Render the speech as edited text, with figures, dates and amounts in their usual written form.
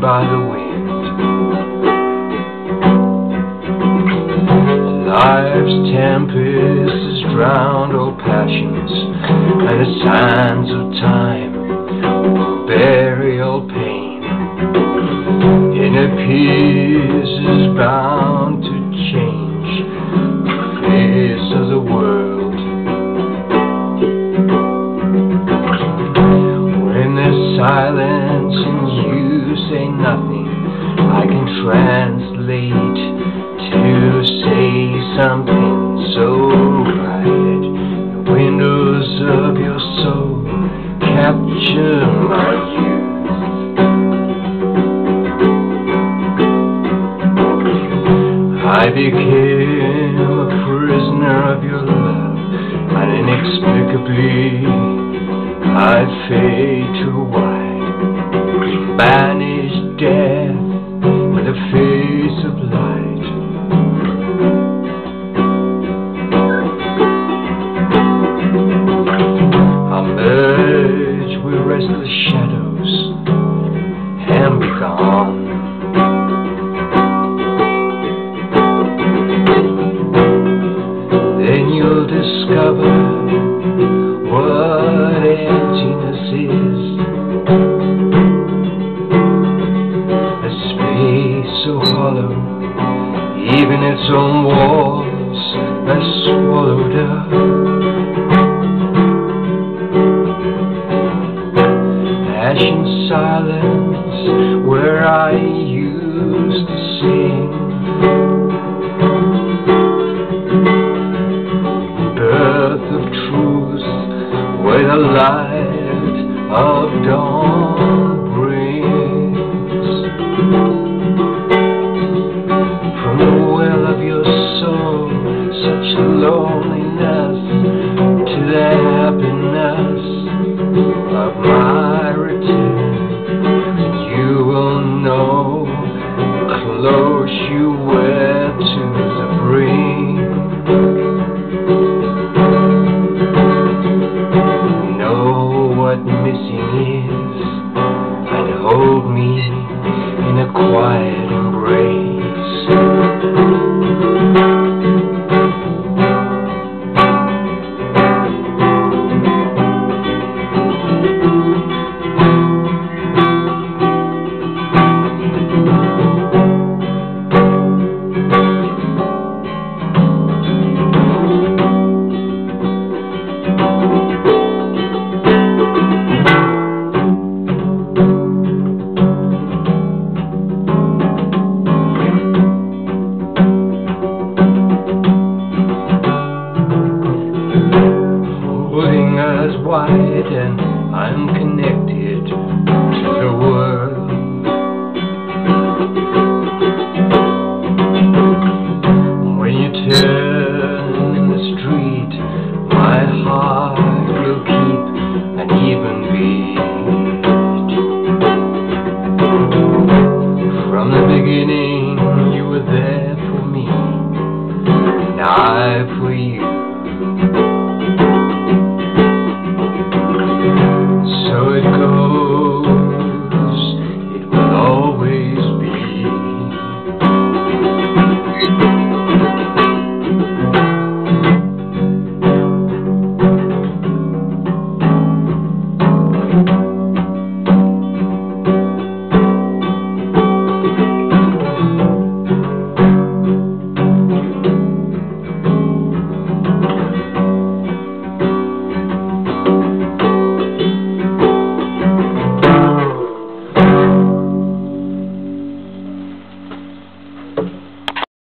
by the wind. Life's tempest has drowned all passions, and the sands of time will bury all pain. Inner peace is bound to change the face of the world. When there's silence and you say nothing, I can translate to say something so bright. The windows of your soul capture my youth. I became a prisoner of your love, and inexplicably I fade to white. Banish death with the face of light. I'll merge with restless shadows and be gone. Then you'll discover what emptiness is. A space so hollow, even its own walls are swallowed up. Ashen silence where I used to sing. Birth of truth where the light of dawn brings. From the well of your soul, such loneliness to the happiness of my return. You will know close you were to the brink. Know what missing is, and hold me in a quiet embrace. Holding us wide, and I'm connected to the world. When you turn in the street, my heart will keep an even beat. From the beginning you were there for me, and I for you.